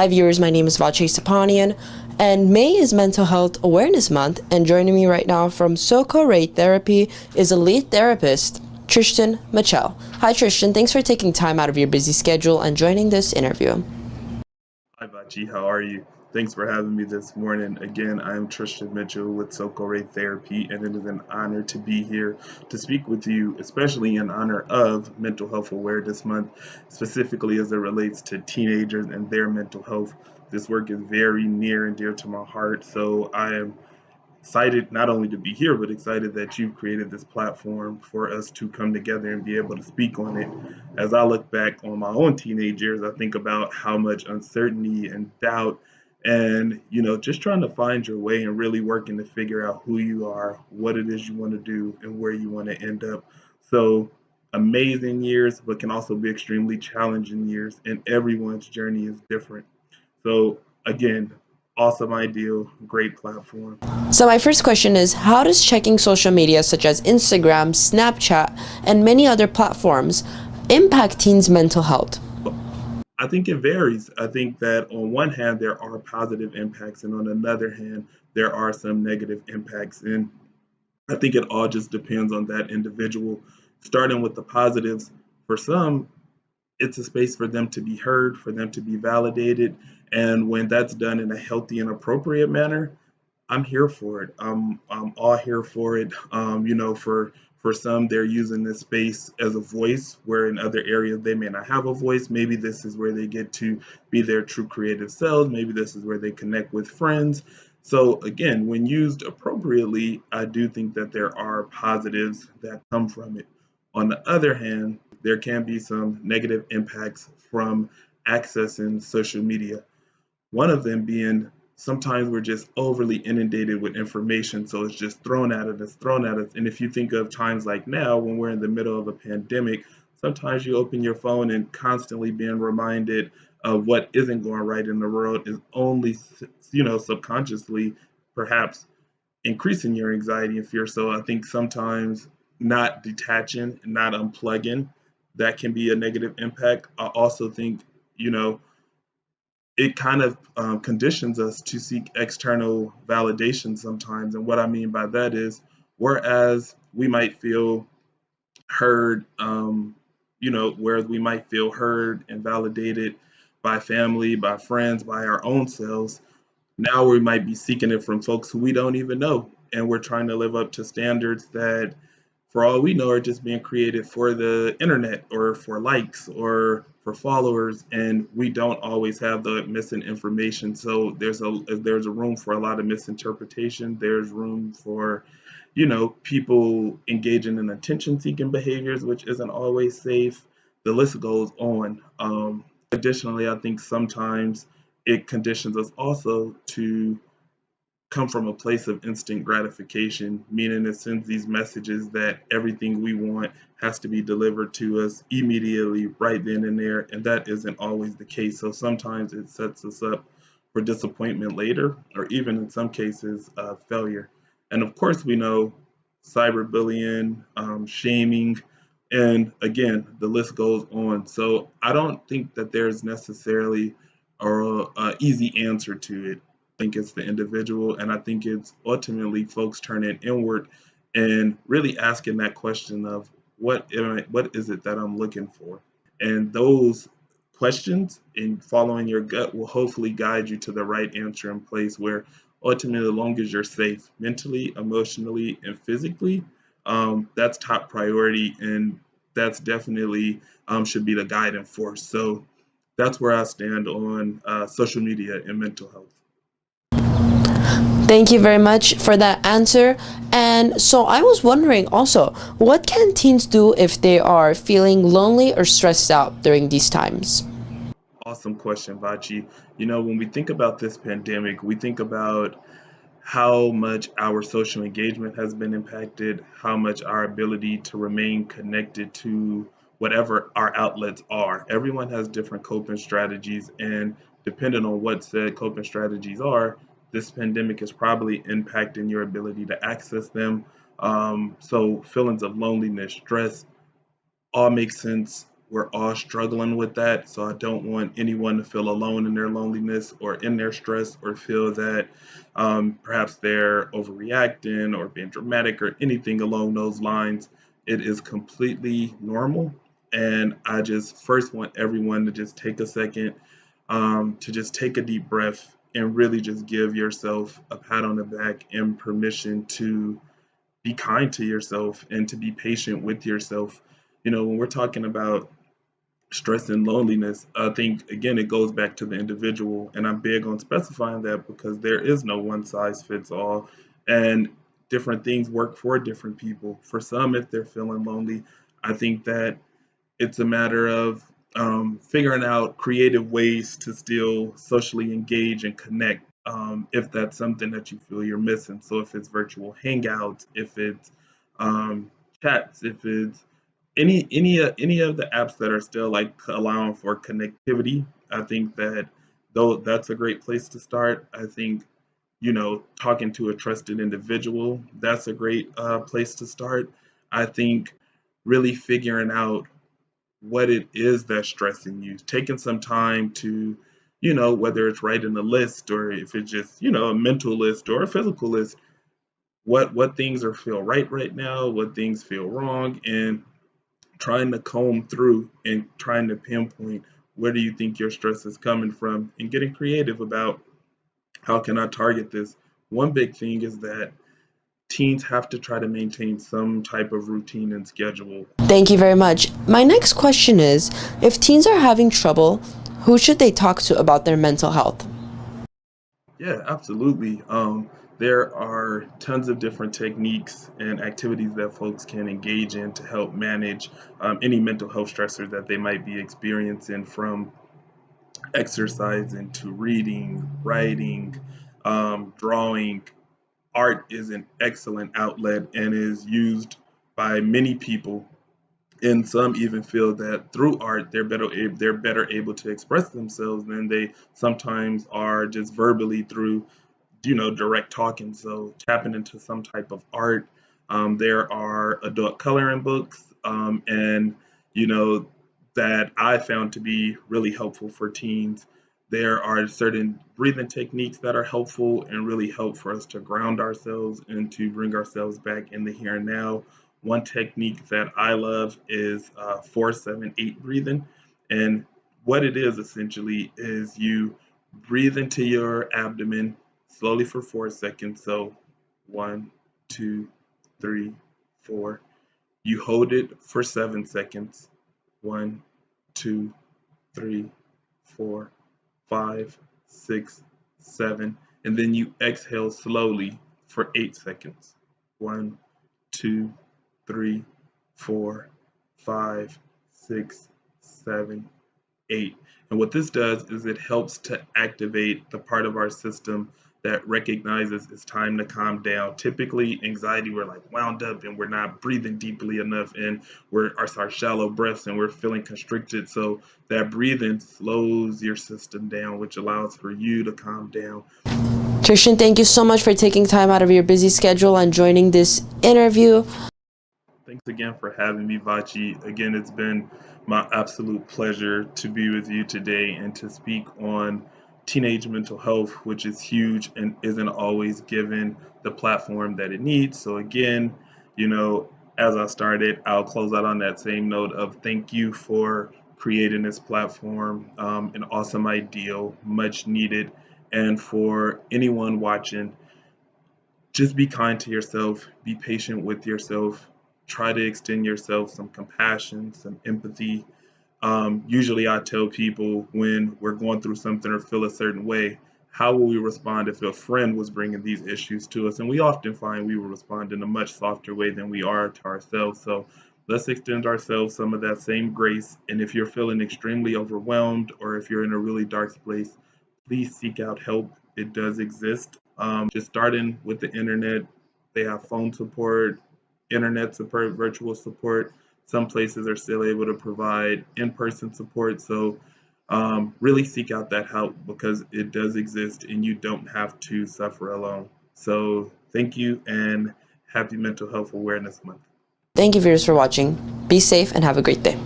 Hi viewers, my name is Vache Sapanian, and May is Mental Health Awareness Month, and joining me right now from SoCo Ray Therapy is a lead therapist, Tristian Michel. Hi Tristian, thanks for taking time out of your busy schedule and joining this interview. Hi, Bachi. How are you? Thanks for having me this morning. Again, I am Tristian Mitchell with Ray Therapy, and it is an honor to be here to speak with you, especially in honor of Mental Health Awareness Month, specifically as it relates to teenagers and their mental health. This work is very near and dear to my heart, so I am excited not only to be here, but excited that you've created this platform for us to come together and be able to speak on it. As I look back on my own teenage years, I think about how much uncertainty and doubt and just trying to find your way and really working to figure out who you are, what it is you want to do, and where you want to end up. So amazing years, but can also be extremely challenging years, and everyone's journey is different. So again, awesome ideal, great platform. So my first question is, how does checking social media such as Instagram, Snapchat, and many other platforms impact teens' mental health? I think it varies. I think that on one hand, there are positive impacts, and on another hand, there are some negative impacts. And I think it all just depends on that individual. Starting with the positives, for some, it's a space for them to be heard, for them to be validated. And when that's done in a healthy and appropriate manner, I'm here for it. I'm all here for it. For some, they're using this space as a voice, where in other areas they may not have a voice. Maybe this is where they get to be their true creative selves. Maybe this is where they connect with friends. So again, when used appropriately, I do think that there are positives that come from it. On the other hand, there can be some negative impacts from accessing social media. One of them being sometimes we're just overly inundated with information, so it's just thrown at us, thrown at us. And if you think of times like now when we're in the middle of a pandemic, sometimes you open your phone and constantly being reminded of what isn't going right in the world is only, subconsciously perhaps increasing your anxiety and fear. So I think sometimes not detaching, not unplugging, that can be a negative impact. I also think, you know, it kind of conditions us to seek external validation sometimes. And what I mean by that is, whereas we might feel heard, whereas we might feel heard and validated by family, by friends, by our own selves, now we might be seeking it from folks who we don't even know. And we're trying to live up to standards that, for all we know, are just being created for the internet or for likes or for followers. And we don't always have the missing information. So there's a room for a lot of misinterpretation. There's room for, people engaging in attention seeking behaviors, which isn't always safe. The list goes on. Additionally, I think sometimes it conditions us also to come from a place of instant gratification, meaning it sends these messages that everything we want has to be delivered to us immediately, right then and there, and that isn't always the case. So sometimes it sets us up for disappointment later, or even in some cases, failure. And of course, we know cyberbullying, shaming, and again, the list goes on. So I don't think that there's necessarily a easy answer to it. I think it's the individual, and I think it's ultimately folks turning inward and really asking that question of what is it that I'm looking for? And those questions and following your gut will hopefully guide you to the right answer in place where ultimately, as long as you're safe mentally, emotionally, and physically, that's top priority, and that's definitely should be the guiding force. So that's where I stand on social media and mental health. Thank you very much for that answer. And so I was wondering also, what can teens do if they are feeling lonely or stressed out during these times? Awesome question, Vachi. When we think about this pandemic, we think about how much our social engagement has been impacted, how much our ability to remain connected to whatever our outlets are. Everyone has different coping strategies, and depending on what said coping strategies are, this pandemic is probably impacting your ability to access them. So feelings of loneliness, stress, all make sense we're all struggling with that. So I don't want anyone to feel alone in their loneliness or in their stress or feel that perhaps they're overreacting or being dramatic or anything along those lines. It is completely normal. And I just first want everyone to just take a second, to just take a deep breath and really just give yourself a pat on the back and permission to be kind to yourself and to be patient with yourself. When we're talking about stress and loneliness, I think again it goes back to the individual, and I'm big on specifying that because there is no one size fits all, and different things work for different people. For some, if they're feeling lonely, I think that it's a matter of figuring out creative ways to still socially engage and connect, if that's something that you feel you're missing. So if it's virtual hangouts, if it's um, chats, if it's any of the apps that are still like allowing for connectivity, I think that though that's a great place to start. I think talking to a trusted individual, that's a great place to start. I think really figuring out what it is that's stressing you, taking some time to, whether it's writing a list or if it's just, a mental list or a physical list, what things are feel right now, what things feel wrong, and trying to comb through and trying to pinpoint where do you think your stress is coming from and getting creative about how can I target this. One big thing is that teens have to try to maintain some type of routine and schedule. Thank you very much. My next question is, if teens are having trouble, who should they talk to about their mental health? Yeah, absolutely. There are tons of different techniques and activities that folks can engage in to help manage any mental health stressors that they might be experiencing, from exercising to reading, writing, drawing. Art is an excellent outlet and is used by many people, and some even feel that through art they're better able to express themselves than they sometimes are just verbally through direct talking. So tapping into some type of art. There are adult coloring books, and you know that I found to be really helpful for teens. There are certain breathing techniques that are helpful and really help for us to ground ourselves and to bring ourselves back in the here and now. One technique that I love is 4-7-8 breathing, and what it is essentially is you breathe into your abdomen slowly for 4 seconds. So 1, 2, 3, 4. You hold it for 7 seconds. 1, 2, 3, 4, 5, 6, 7. And then you exhale slowly for 8 seconds. 1, 2, 3, 4, 5, 6, 7, 8. And what this does is it helps to activate the part of our system that recognizes it's time to calm down. Typically, anxiety, we're like wound up and we're not breathing deeply enough, and we're our shallow breaths and we're feeling constricted. So that breathing slows your system down, which allows for you to calm down. Tristian, thank you so much for taking time out of your busy schedule and joining this interview. Thanks again for having me, Vachi. Again, it's been my absolute pleasure to be with you today and to speak on teenage mental health, which is huge and isn't always given the platform that it needs. So, again, you know, as I started, I'll close out on that same note of thank you for creating this platform, an awesome ideal, much needed. And for anyone watching, just be kind to yourself, be patient with yourself, try to extend yourself some compassion, some empathy. Usually, I tell people when we're going through something or feel a certain way, how will we respond if a friend was bringing these issues to us? And we often find we will respond in a much softer way than we are to ourselves. So let's extend ourselves some of that same grace. And if you're feeling extremely overwhelmed or if you're in a really dark place, please seek out help. It does exist. Just starting with the internet, they have phone support, internet support, virtual support. Some places are still able to provide in person support. So, really seek out that help because it does exist and you don't have to suffer alone. So, thank you and happy Mental Health Awareness Month. Thank you, viewers, for watching. Be safe and have a great day.